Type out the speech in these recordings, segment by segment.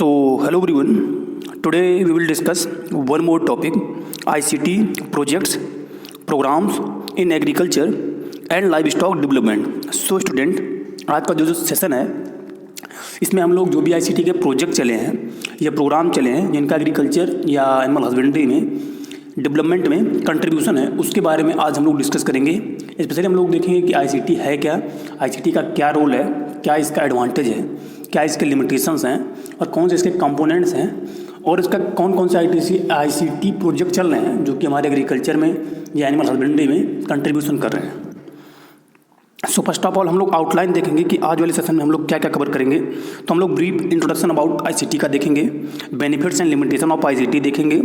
Hello everyone. Today we will discuss one more topic, ICT projects, programs in agriculture and livestock development. Student, आज का जो session है इसमें हम लोग जो भी ICT के प्रोजेक्ट चले हैं या प्रोग्राम चले हैं जिनका एग्रीकल्चर या एनिमल हस्बेंड्री में डेवलपमेंट में कंट्रीब्यूशन है उसके बारे में आज हम लोग डिस्कस करेंगे। स्पेशली हम लोग देखेंगे कि ICT है क्या, ICT का क्या रोल है, क्या इसका एडवांटेज है, क्या इसके लिमिटेशंस हैं और कौन से इसके कंपोनेंट्स हैं और इसका कौन कौन से ICT प्रोजेक्ट चल रहे हैं जो कि हमारे एग्रीकल्चर में या एनिमल हस्बेंड्री में कंट्रीब्यूशन कर रहे हैं। सो फर्स्ट ऑफ ऑल हम लोग आउटलाइन देखेंगे कि आज वाले सेशन में हम लोग क्या क्या कवर करेंगे। तो हम लोग ब्रीफ इंट्रोडक्शन अबाउट ICT का देखेंगे, benefits and limitation of ICT देखेंगे,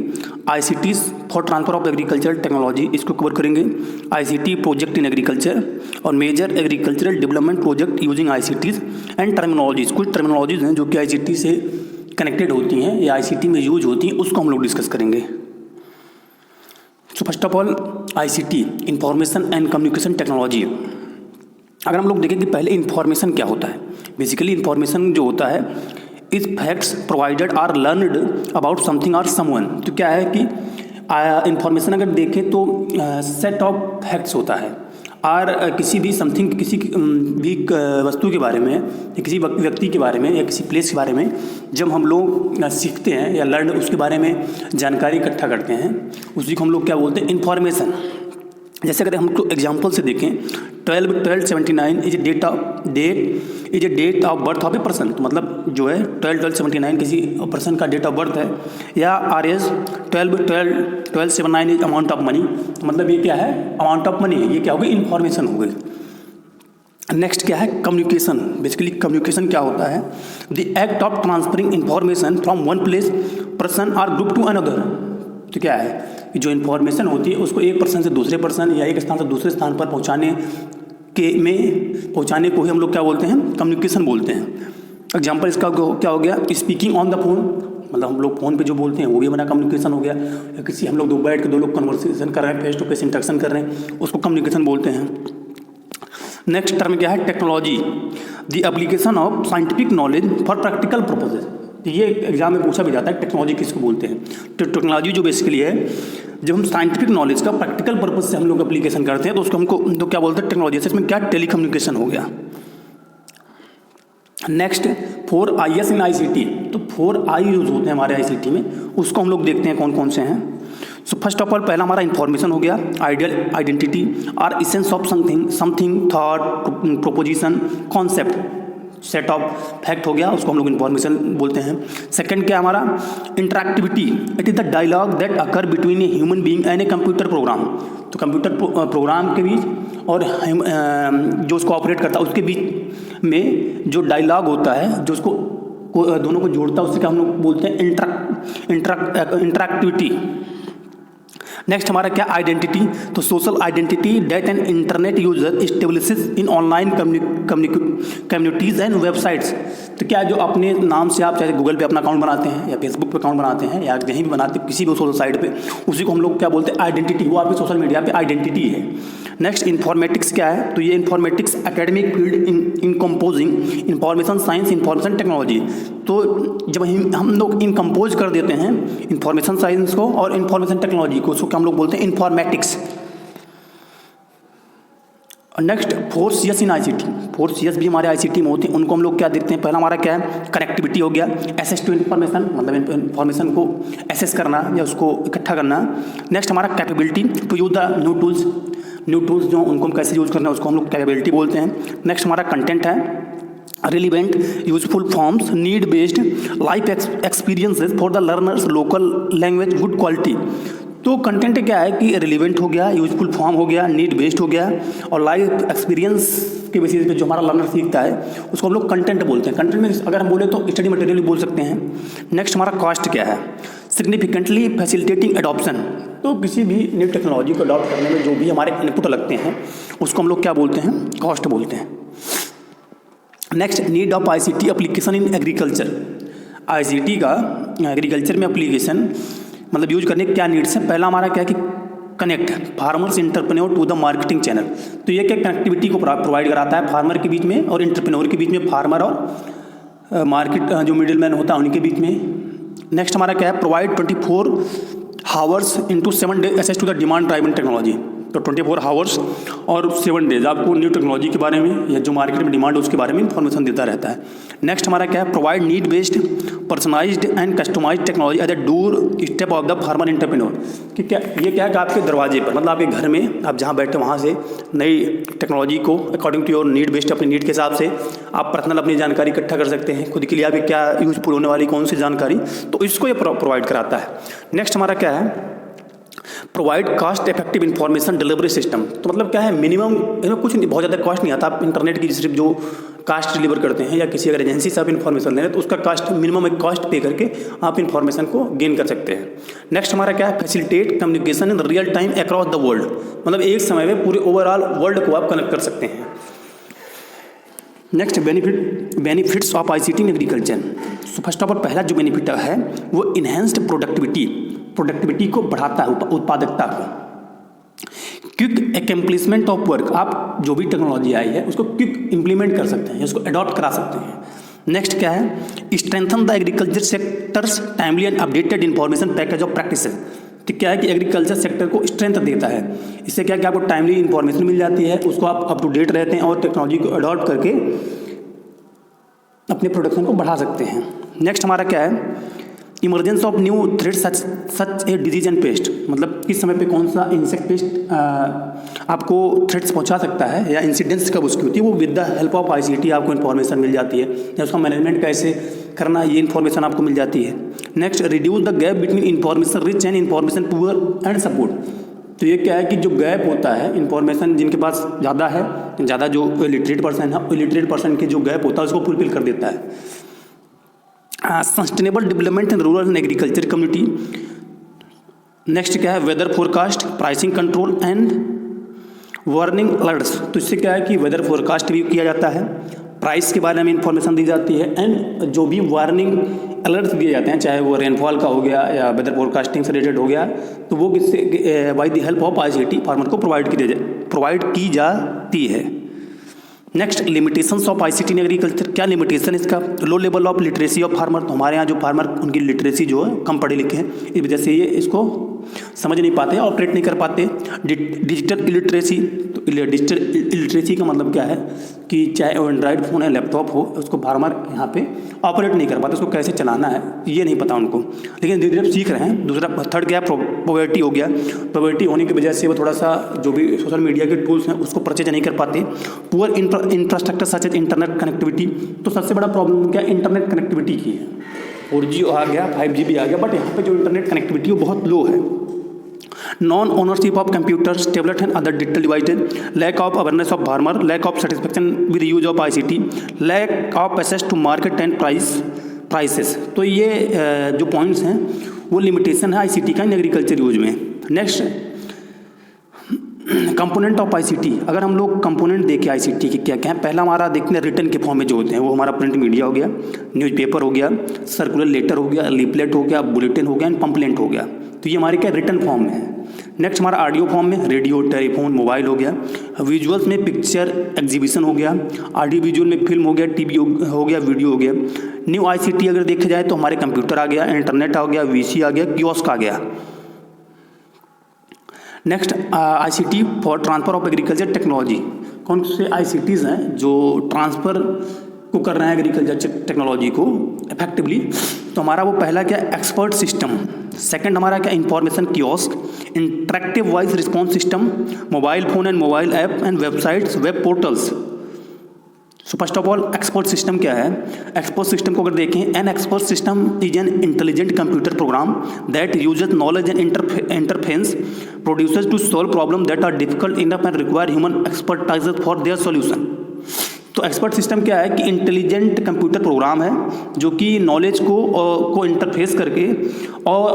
ICTs for transfer of agriculture technology इसको कवर करेंगे, ICT प्रोजेक्ट इन एग्रीकल्चर और major agricultural development project using ICTs and terminologies. कुछ टर्मिनोलॉजीज हैं जो कि ICT से कनेक्टेड होती हैं या ICT में यूज होती हैं, उसको हम लोग डिस्कस करेंगे। सो first of all ICT information and communication technology. अगर हम लोग देखें कि पहले इन्फॉर्मेशन क्या होता है, बेसिकली इन्फॉर्मेशन जो होता है is facts provided are learned about something और समवन। तो क्या है कि इन्फॉर्मेशन अगर देखें तो सेट ऑफ फैक्ट्स होता है और किसी भी समथिंग किसी भी वस्तु के बारे में या किसी व्यक्ति के बारे में या किसी प्लेस के बारे में जब हम लोग सीखते हैं या लर्न उसके बारे में जानकारी इकट्ठा करते हैं उसी को हम लोग क्या बोलते हैं, इन्फॉर्मेशन। जैसे अगर हम लोग एग्जाम्पल से देखें 1279 is a date of birth of a person. तो मतलब जो है 1279 किसी पर्सन का डेट ऑफ बर्थ है, या RS 1279 is amount of money. मतलब ये क्या है, अमाउंट ऑफ मनी है, ये क्या हो गई, इन्फॉर्मेशन हो गई। नेक्स्ट क्या है, कम्युनिकेशन। बेसिकली कम्युनिकेशन क्या होता है, the act of transferring information from one place person और ग्रुप टू अनदर। तो क्या है कि जो इन्फॉर्मेशन होती है उसको एक पर्सन से दूसरे पर्सन या एक स्थान से दूसरे स्थान पर पहुंचाने को ही हम लोग क्या बोलते हैं, कम्युनिकेशन बोलते हैं। एग्जांपल इसका क्या हो गया, स्पीकिंग ऑन द फोन। मतलब हम लोग फ़ोन पे जो बोलते हैं वो भी हमारा कम्युनिकेशन हो गया, या किसी हम लोग दो बैठ के दो लोग कन्वर्सेशन कर रहे हैं, फेस टू फेस इंटरेक्शन कर रहे हैं, उसको कम्युनिकेशन बोलते हैं। नेक्स्ट टर्म क्या है, technology, the application of scientific knowledge for practical purposes. ये एग्जाम में पूछा भी जाता है, टेक्नोलॉजी किसको बोलते हैं। तो टेक्नोलॉजी जो बेसिकली है जब हम साइंटिफिक नॉलेज का प्रैक्टिकल पर्पज से हम लोग एप्लीकेशन करते हैं तो उसको हमको तो क्या बोलते हैं, टेक्नोलॉजी। इसमें क्या, टेलीकम्युनिकेशन हो गया। नेक्स्ट 4Is इन ICT। तो 4I यूज होते हैं हमारे ICT में, उसको हम लोग देखते हैं कौन कौन से हैं। सो फर्स्ट ऑफ ऑल पहला हमारा इन्फॉर्मेशन हो गया, आइडियल, आइडेंटिटी और essence of something, thought, proposition, concept, set of fact हो गया, उसको हम लोग इन्फॉर्मेशन बोलते हैं। सेकंड क्या हमारा, interactivity, it is the dialogue that occur between a human being and a computer program. तो कंप्यूटर प्रोग्राम के बीच और जो उसको ऑपरेट करता है उसके बीच में जो डायलॉग होता है जो उसको दोनों को जोड़ता है उससे क्या हम लोग बोलते हैं, इंटरैक्टिविटी। नेक्स्ट हमारा क्या, आइडेंटिटी। तो social identity that an internet user establishes in online communities and websites. तो क्या जो अपने नाम से आप चाहे गूगल पे अपना अकाउंट बनाते हैं या फेसबुक पे अकाउंट बनाते हैं या कहीं भी बनाते हैं किसी भी सोशल साइट पे, उसी को हम लोग क्या बोलते हैं, आइडेंटिटी। वो आपकी सोशल मीडिया पे आइडेंटिटी है। नेक्स्ट इन्फॉर्मेटिक्स क्या है, तो ये इन्फॉर्मेटिक्स एकेडमिक फील्ड इन composing information science information technology. तो जब हम लोग इन कंपोज कर देते हैं इंफॉर्मेशन साइंस को और इंफॉर्मेशन टेक्नोलॉजी को, उसको हम लोग बोलते हैं इन्फॉर्मेटिक्स। नेक्स्ट 4Cs इन ICT। 4Cs भी हमारे ICT में होते हैं, उनको हम लोग क्या देखते हैं। पहला हमारा क्या है, कनेक्टिविटी हो गया, एसेस टू इन्फॉर्मेशन, मतलब इन्फॉर्मेशन को एसेस करना या उसको इकट्ठा करना। नेक्स्ट हमारा capability to use the new tools जो उनको हम कैसे यूज़ करना है उसको हम लोग कैपेबिलिटी बोलते हैं। नेक्स्ट हमारा कंटेंट है, relevant useful forms, need based life experiences for the learners, local language, good quality. तो कंटेंट क्या है कि रिलीवेंट हो गया, यूजफुल फॉर्म हो गया, नीड बेस्ड हो गया और लाइफ एक्सपीरियंस के बेसिस पे जो हमारा लर्नर सीखता है उसको हम लोग कंटेंट बोलते हैं। कंटेंट में अगर हम बोले तो स्टडी मटेरियल भी बोल सकते हैं। नेक्स्ट हमारा कॉस्ट क्या है, सिग्निफिकेंटली फैसिलिटेटिंग एडॉप्शन। तो किसी भी न्यू टेक्नोलॉजी को अडॉप्ट करने में जो भी हमारे इनपुट लगते हैं उसको हम लोग क्या बोलते हैं, कॉस्ट बोलते हैं। Next need of ICT application in agriculture. ICT का एग्रीकल्चर में एप्लीकेशन मतलब यूज करने के क्या नीड्स है। पहला हमारा क्या है कि connect farmers entrepreneur to the marketing channel. तो ये क्या कनेक्टिविटी को प्रोवाइड कराता है फार्मर के बीच में और इंटरप्रेन्योर के बीच में, फार्मर और मार्केट जो मिडिल मैन होता है उनके बीच में। नेक्स्ट हमारा क्या है, provide 24 hours into 7 days access to the demand driven technology. तो 24 हावर्स और 7 डेज आपको न्यू टेक्नोलॉजी के बारे में या जो मार्केट में डिमांड है उसके बारे में इंफॉर्मेशन देता रहता है। नेक्स्ट हमारा क्या है, provide need based personalised and customised technology at the doorstep of the farmer entrepreneur. कि क्या ये क्या है कि आपके दरवाजे पर, मतलब आपके घर में आप जहाँ बैठे वहाँ से नई टेक्नोलॉजी को according to your need based, अपनी नीड के हिसाब से आप पर्सनल अपनी जानकारी इकट्ठा कर सकते हैं, खुद के लिए आपकी क्या यूजफुल होने वाली कौन सी जानकारी, तो इसको ये प्रोवाइड कराता है। नेक्स्ट हमारा क्या है, provide cost effective information delivery system. तो मतलब क्या है, मिनिमम कुछ नहीं, बहुत ज़्यादा कॉस्ट नहीं आता। आप इंटरनेट की सिर्फ जो कास्ट डिलीवर करते हैं या किसी अगर एजेंसी से आप इन्फॉर्मेशन ले रहे हैं तो उसका कास्ट मिनिमम एक कॉस्ट पे करके आप इन्फॉर्मेशन को गेन कर सकते हैं। नेक्स्ट हमारा क्या है, facilitate communication in real time across the world. मतलब एक समय में पूरे ओवरऑल वर्ल्ड को आप कनेक्ट कर सकते हैं। Next benefits of ICT in agriculture. So first of all पहला जो बेनिफिट है वो इन्हेंस्ड प्रोडक्टिविटी को बढ़ाता है, उत्पादकता को। क्विक एकम्प्लिशमेंट ऑफ वर्क, आप जो भी टेक्नोलॉजी आई है उसको क्विक इम्प्लीमेंट कर सकते हैं, उसको अडॉप्ट करा सकते हैं। नेक्स्ट क्या है, strengthen the agriculture sectors timely and updated information package of practices. तो क्या है कि एग्रीकल्चर सेक्टर को स्ट्रेंथ देता है। इससे क्या है कि आपको टाइमली इन्फॉर्मेशन मिल जाती है, उसको आप अप टू डेट रहते हैं और टेक्नोलॉजी को अडॉप्ट करके अपने प्रोडक्शन को बढ़ा सकते हैं। नेक्स्ट हमारा क्या है, emergence of new threat such a disease and paste. मतलब किस समय पे कौन सा इंसेक्ट पेस्ट आपको थ्रेट्स पहुंचा सकता है या इंसिडेंट्स कब उसकी होती है, वो with the help of ICT आपको इन्फॉर्मेशन मिल जाती है, या उसका मैनेजमेंट कैसे करना ये इन्फॉर्मेशन आपको मिल जाती है। Next, reduce the gap between information rich and information poor and support. तो ये क्या है कि जो गैप होता है इन्फॉर्मेशन जिनके पास ज़्यादा है, ज़्यादा जो इलिटरेट पर्सन है, इलिटरेट पर्सन के जो गैप होता है उसको फुलफिल कर देता है। Sustainable development in rural and agriculture community. Next क्या है, weather forecast, pricing control and warning alerts. तो इससे क्या है कि वेदर फोरकास्ट भी किया जाता है, प्राइस के बारे में इंफॉर्मेशन दी जाती है, एंड जो भी वार्निंग अलर्ट्स दिए जाते हैं, चाहे वो रेनफॉल का हो गया या वेदर फोरकास्टिंग से रिलेटेड हो गया, तो वो किससे by the help of ICT farmer को प्रोवाइड की जाती है। Next, limitations of ICT in agriculture. क्या लिमिटेशन इसका, low level of literacy of farmer. तो हमारे यहाँ जो फार्मर उनकी लिटरेसी जो है कम पढ़े लिखे हैं, इस वजह से ये इसको समझ नहीं पाते, ऑपरेट नहीं कर पाते। डिजिटल इलिटरेसी, तो डिजिटल इलिटरेसी का मतलब क्या है कि चाहे वो एंड्रॉइड फ़ोन है, लैपटॉप हो, उसको फार्मर यहाँ पे ऑपरेट नहीं कर पाते, उसको कैसे चलाना है ये नहीं पता उनको, लेकिन धीरे धीरे सीख रहे हैं। दूसरा, थर्ड क्या है, पॉवर्टी हो गया। पॉवर्टी होने की वजह से वो थोड़ा सा जो भी सोशल मीडिया के टूल्स हैं उसको परचेज नहीं कर पाते। Poor infrastructure such as internet connectivity. तो सबसे बड़ा प्रॉब्लम क्या इंटरनेट कनेक्टिविटी की है। 4G आ गया, 5G भी आ गया, बट यहाँ पे जो इंटरनेट कनेक्टिविटी वो बहुत लो है। Non ownership of computers, tablet and other digital devices, lack of awareness of farmer, lack of satisfaction with use of ICT, lack of access to market and prices. तो ये जो points हैं वो limitation है ICT का in agriculture use में। Next, component of ICT। अगर हम लोग कंपोनेंट देखें ICT के क्या क्या है, पहला हमारा देखते हैं रिटर्न के फॉर्म में जो होते हैं, वो हमारा प्रिंट मीडिया हो गया, न्यूज़पेपर हो गया, सर्कुलर लेटर हो गया, लीफलेट हो गया, बुलेटिन हो गया एंड पंपलेंट हो गया। तो ये हमारे क्या रिटर्न फॉर्म में है। नेक्स्ट हमारा ऑडियो फॉर्म में रेडियो, टेलीफोन, मोबाइल हो गया। विजुअल्स में पिक्चर एग्जीबिशन हो गया, ऑडियो विजुअल में फिल्म हो गया, TV हो गया, वीडियो हो गया। न्यू ICT अगर देखा जाए तो हमारे कंप्यूटर आ गया, इंटरनेट आ गया, VC आ गया, कियोस्क आ गया। Next, ICT for transfer of agriculture technology. कौन से ICTs हैं जो ट्रांसफ़र को कर रहे हैं एग्रीकल्चर टेक्नोलॉजी को इफेक्टिवली। तो हमारा वो पहला क्या, एक्सपर्ट सिस्टम। सेकंड हमारा क्या, information kiosk, interactive voice response system, mobile phone and mobile app and websites, web portals. So first of all expert system क्या है। एक्सपर्ट सिस्टम को अगर देखें, an expert system is an intelligent computer program that uses knowledge and interference produces to solve problem that are difficult enough and require human expertise for their solution. तो expert system क्या है कि intelligent computer programme है जो कि knowledge को interface करके और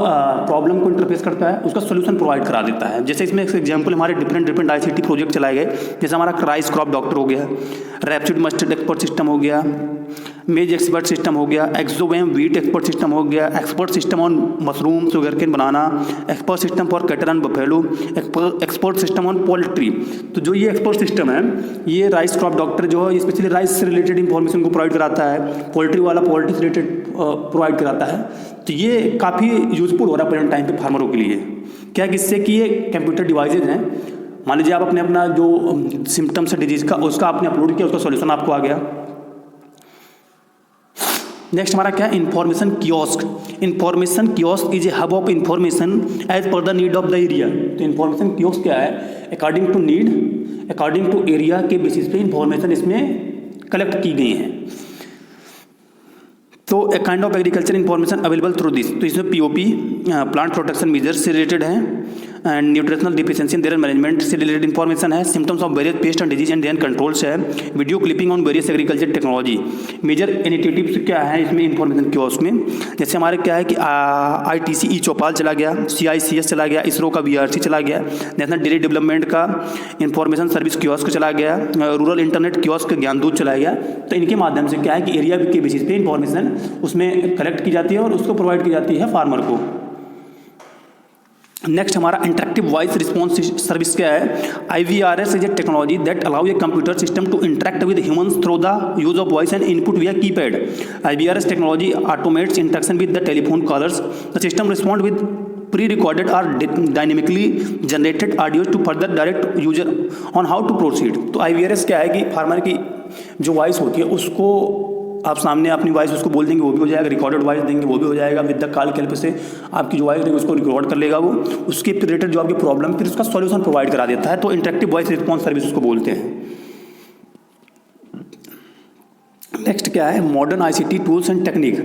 प्रॉब्लम को इंटरफेस करता है, उसका सोल्यूशन प्रोवाइड करा देता है। जैसे इसमें एक एग्जांपल हमारे डिफरेंट ICT प्रोजेक्ट चलाए गए, जैसे हमारा क्राइस क्रॉप डॉक्टर हो गया, रैप्सिड मस्टर्ड एक्सपर्ट सिस्टम हो गया, मेज एक्सपर्ट सिस्टम हो गया, एक्सोवेम वीट एक्सपर्ट सिस्टम हो गया, expert system on mushroom sugarcane banana, expert system for cattle and buffalo, expert system on poultry. तो जो ये एक्सपर्ट सिस्टम है ये राइस क्रॉप डॉक्टर जो है स्पेशली राइस से रिलेटेड इंफॉर्मेशन को प्रोवाइड कराता है, पोल्ट्री वाला पोल्ट्री से रिलेटेड प्रोवाइड कराता है। तो ये काफ़ी यूजफुल हो रहा है प्रेजेंट टाइम पे फार्मरों के लिए। क्या किससे कि ये कंप्यूटर डिवाइसेज हैं, मान लीजिए आप अपना जो सिम्टम्स है डिजीज़ का उसका आपने अपलोड किया, उसका सॉल्यूशन आपको आ गया। नेक्स्ट हमारा क्या है, information kiosk. Information kiosk is a hub of information as per the need of the area. तो इंफॉर्मेशन कियोस्क क्या है, according to need, according to area के बेसिस पे इंफॉर्मेशन इसमें कलेक्ट की गई हैं। तो a kind of agriculture information available through this. तो इसमें पीओपी प्लांट प्रोटेक्शन मेजर्स से रिलेटेड है, and nutritional deficiency and their management से रिलेटेड इंफॉर्मेशन है, symptoms of various pest and disease and their controls है, video clipping on various agriculture technology. Major initiatives क्या है इसमें इंफॉर्मेशन कियोस्क में, जैसे हमारे क्या है कि ITC ई चौपाल चला गया, CICS चला गया, इसरो का VRC चला गया, नेशनल डेयरी डेवलपमेंट का इंफॉर्मेशन सर्विस कियोस्क चला गया, रूरल इंटरनेट कियोस्क ज्ञानदूत चला गया। तो इनके माध्यम से क्या है कि एरिया के बेसिस पे इंफॉर्मेशन उसमें कलेक्ट की जाती है और उसको प्रोवाइड की जाती है फार्मर को। नेक्स्ट हमारा इंटरेक्टिव वॉइस रिस्पॉन्स सर्विस क्या है, IVRS is a technology that allow a computer system to interact with humans through the use of voice and input via keypad. IVRS technology automates interaction with the telephone callers. The system respond with pre-recorded or dynamically generated audio to further direct user on how to proceed। तो IVRS क्या है कि farmer की जो voice होती है उसको आप सामने अपनी वॉइस उसको बोल देंगे वो भी हो जाएगा, रिकॉर्डेड वॉइस देंगे वो भी हो जाएगा, विद द कॉल के हेल्प से आपकी जो वॉइस रहेगी उसको रिकॉर्ड कर लेगा वो, उसके रिलेटेड जो आपकी प्रॉब्लम फिर उसका सॉल्यूशन प्रोवाइड करा देता है। तो इंटरेक्टिव वॉइस रिस्पॉन्स सर्विस उसको बोलते हैं। नेक्स्ट क्या है, modern ICT tools and technique.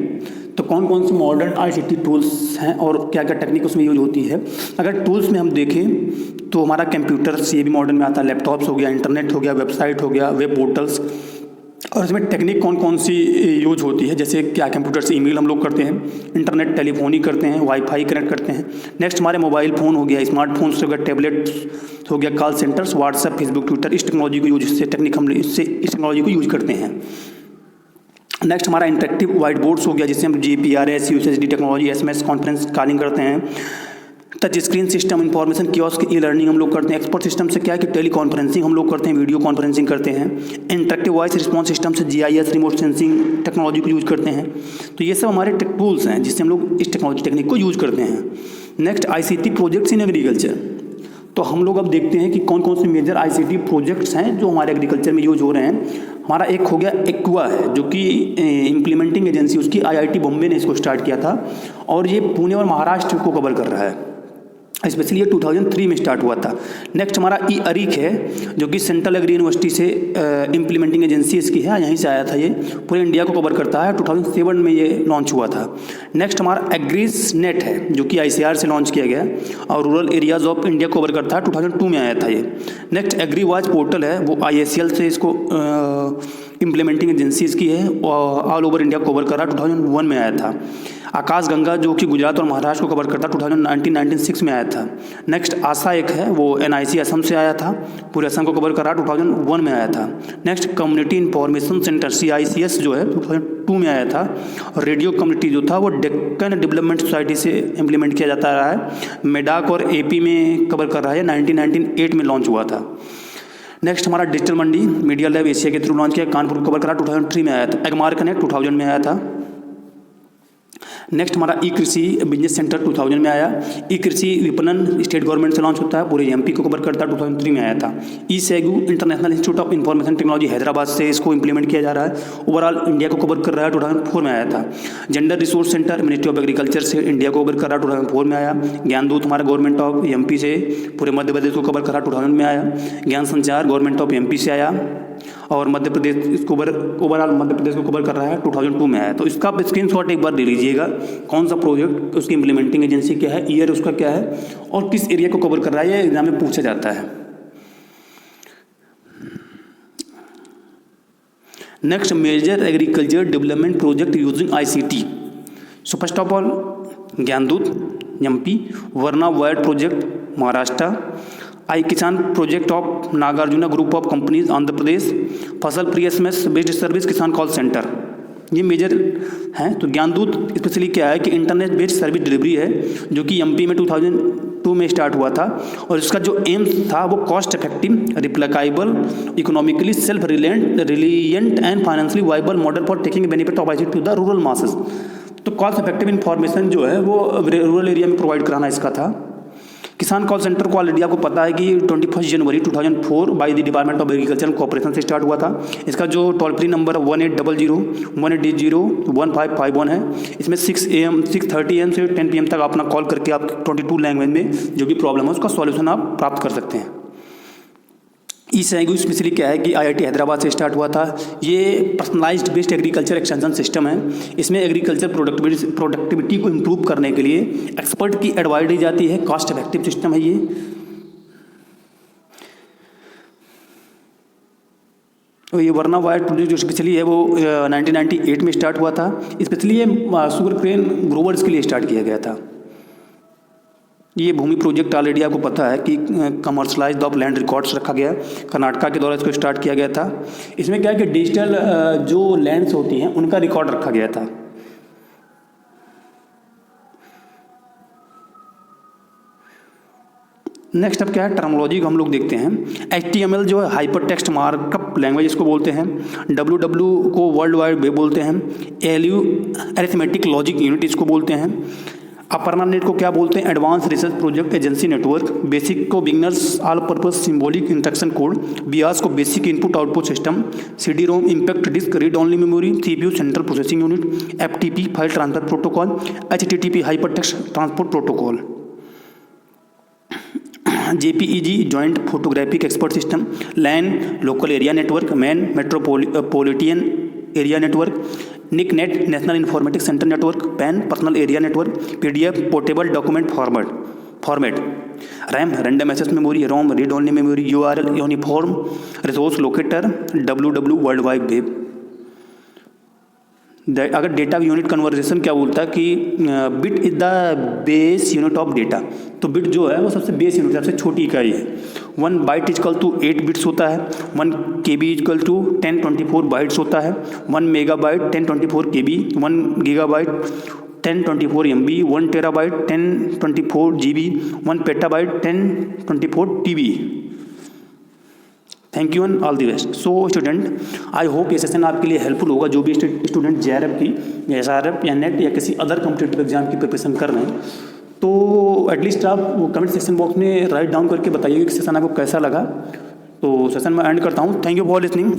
तो कौन कौन से मॉडर्न ICT टूल्स हैं और क्या क्या टेक्निक उसमें यूज होती है। अगर टूल्स में हम देखें तो हमारा कंप्यूटर्स ये भी मॉडर्न में आता है, लैपटॉप्स हो गया, इंटरनेट हो गया, वेबसाइट हो गया, वेब पोर्टल्स। और इसमें टेक्निक कौन कौन सी यूज होती है, जैसे क्या कंप्यूटर से ईमेल हम लोग करते हैं, इंटरनेट टेलीफोनी करते हैं, वाईफाई कनेक्ट करते हैं। नेक्स्ट हमारे मोबाइल फ़ोन हो गया, स्मार्टफोन्स हो गया, टैबलेट्स हो गया, call centres, WhatsApp, Facebook, Twitter, इस टेक्नोलॉजी को यूज से टेक्निक हम इससे इस टेक्नोलॉजी को यूज करते हैं। नेक्स्ट हमारा इंटरेक्टिव वाइट बोर्ड्स हो गया, जिससे हम GPRS, USSD technology, SMS conference calling करते हैं। Touch screen system, information kiosk, e learning हम लोग करते हैं। एक्सपर्ट सिस्टम से क्या है कि टेली कॉन्फ्रेंसिंग हम लोग करते हैं, वीडियो कॉन्फ्रेंसिंग करते हैं। इंटरेक्टिव वॉइस रिस्पॉन्स सिस्टम से GIS, रिमोट सेंसिंग टेक्नोलॉजी को यूज करते हैं। तो ये सब हमारे टूल्स हैं जिससे हम लोग इस टेक्नोलॉजी टेक्निक को यूज करते हैं। Next ICT projects in agriculture. तो हम लोग अब देखते हैं कि कौन कौन से मेजर ICT प्रोजेक्ट्स हैं जो हमारे एग्रीकल्चर में यूज हो रहे हैं। हमारा एक हो गया एक्वा है, जो कि इम्प्लीमेंटिंग एजेंसी उसकी IIT बॉम्बे ने इसको स्टार्ट किया था और ये पुणे और महाराष्ट्र को कवर कर रहा है, स्पेशली ये 2003 में स्टार्ट हुआ था। नेक्स्ट हमारा ई-अरिक है, जो कि सेंट्रल एग्री यूनिवर्सिटी से इम्प्लीमेंटिंग एजेंसी इसकी है, यहीं से आया था, ये पूरे इंडिया को कवर करता है। 2007 में ये लॉन्च हुआ था। नेक्स्ट हमारा एग्रीज नेट है, जो कि ICR से लॉन्च किया गया और rural areas of India cover करता है, 2002 में आया था ये। नेक्स्ट एग्री वॉच पोर्टल है, वो IACL से इसको इम्प्लीमेंटिंग एजेंसी इसकी है और ऑल ओवर इंडिया कवर कर रहा है, 2001 में आया था। आकाश गंगा, जो कि गुजरात और महाराष्ट्र को कवर करता है, 1996 में आया था। नेक्स्ट आशा एक है, वो NIC असम से आया था, पूरे असम को कवर कर रहा है, 2001 में आया था। Next community information centre CICS जो है 2002 में आया था। और रेडियो कम्युनिटी जो था वो डेक्कन डेवलपमेंट सोसाइटी से इम्प्लीमेंट किया जाता रहा है, मेडाक और AP में कवर कर रहा है, 1998 में लॉन्च हुआ था। नेक्स्ट हमारा डिजिटल मंडी मीडिया लैब एशिया के थ्रू लॉन्च किया, कानपुर कवर करा, 2003 में आया था। एगमार कनेक्ट 2000 में आया था। नेक्स्ट हमारा ई कृषि बिजनेस सेंटर 2000 में आया। ई कृषि विपणन स्टेट गवर्नमेंट से लॉन्च होता है, पूरे MP को कवर करता है, 2003 में आया था। E Sagu International Institute of Information Technology Hyderabad से इसको इंप्लीमेंट किया जा रहा है, ओवरऑल इंडिया को कवर कर रहा है, 2004 में आया था। Gender resource centre ministry of agriculture से इंडिया को कवर कर रहा है, 2004 में आया। ज्ञानदूत हमारा गवर्नमेंट ऑफ MP से पूरे मध्य प्रदेश को कवर कर रहा है, 2000 में आया। ज्ञान संचार गवर्नमेंट ऑफ MP से आया और मध्य प्रदेश इसको ओवरऑल मध्य प्रदेश को कवर कर रहा है, 2002 में आया। तो इसका आप स्क्रीनशॉट एक बार ले लीजिएगा, कौन सा प्रोजेक्ट, उसकी इम्प्लीमेंटिंग एजेंसी क्या है, ईयर उसका क्या है और किस एरिया को कवर कर रहा है, ये एग्जाम में पूछा जाता है। Next major agriculture development project using ICT। So first of all Gyandoot MP, Warana wired project Maharashtra, I Kisan project of Nagarjuna group of companies Andhra Pradesh, फसल pre SMS based service Kisan call centre. ये मेजर हैं। तो ज्ञानदूत स्पेशली क्या है कि इंटरनेट बेस्ड सर्विस डिलीवरी है, जो कि एमपी में 2002 में स्टार्ट हुआ था, और इसका जो एम था वो cost effective, replicable, economically self reliant and financially viable model for taking benefit of ICT to the rural masses. तो कॉस्ट इफेक्टिव इन्फॉर्मेशन जो है वो रूरल एरिया में प्रोवाइड कराना इसका था। किसान कॉल सेंटर को ऑलरेडी आपको पता है कि 21 जनवरी 2004 by the department of agriculture corporation से स्टार्ट हुआ था। इसका जो टोल फ्री नंबर 1800-1880-1551 है। इसमें 6:30 AM से 10 PM तक अपना कॉल करके आप 22 लैंग्वेज में जो भी प्रॉब्लम है उसका सॉल्यूशन आप प्राप्त कर सकते हैं। ई-SEGU स्पेशली क्या है कि IIT हैदराबाद से स्टार्ट हुआ था। ये personalised based agriculture extension system है। इसमें एग्रीकल्चर प्रोडक्टिविटी को इम्प्रूव करने के लिए एक्सपर्ट की एडवाइस दी जाती है। कॉस्ट इफेक्टिव सिस्टम है ये। तो ये वर्ना वायर प्रोजेक्ट जो स्पेशली है वो 1998 में स्टार्ट हुआ था। स्पेशली ये शुगर केन ग्रोवर्स के लिए स्टार्ट किया गया था। ये भूमि प्रोजेक्ट ऑलरेडी आपको पता है कि कमर्शलाइज्ड ऑफ लैंड रिकॉर्ड्स रखा गया, कर्नाटका के द्वारा इसको स्टार्ट किया गया था। इसमें क्या है कि डिजिटल जो लैंड्स होती हैं उनका रिकॉर्ड रखा गया था। नेक्स्ट अब क्या है, टर्मोलॉजी को हम लोग देखते हैं। HTML जो है हाइपर टेक्स्ट मार्कअप लैंग्वेज इसको बोलते हैं। WW को वर्ल्ड वाइड वेब बोलते हैं। ALU अरिथमेटिक लॉजिक यूनिट इसको बोलते हैं। अपर्णा नेट को क्या बोलते हैं, advance research project agency network. Basic को beginners all purpose symbolic instruction code. BIOS को basic input output system. CD-ROM impact disk read only memory. CPU central processing unit. FTP file transfer protocol. HTTP hyper text transport protocol. JPEG joint photographic expert system. LAN local area network. MAN metropolitan area network. NICNET national informatics centre network. PAN personal area network. PDF portable document format. RAM random access memory. ROM read only memory. URL uniform resource locator. WW world wide web. अगर data unit conversion क्या बोलता है कि bit is the base unit of data. तो bit जो है वो सबसे बेस यूनिट, सबसे छोटी इकाई है। 1 बाइट इजकल टू 8 बिट्स होता है। 1 KB इजकल टू 1024 बाइट्स होता है। 1 megabyte 1024 KB। 1 gigabyte 1024 MB। 1 terabyte 1024 GB। 1 petabyte 1024 TB। Thank you and all the best. So student, I hope ये सेशन आपके लिए हेल्पफुल होगा। जो भी स्टूडेंट JRF की या SRF या नेट या किसी अदर कॉम्पिटिटिव एग्जाम की प्रिपरेशन कर रहे हैं, तो एटलीस्ट आप वो कमेंट सेक्शन बॉक्स में राइट डाउन करके बताइए कि सेशन आपको कैसा लगा। तो सेशन में एंड करता हूँ। Thank you for listening.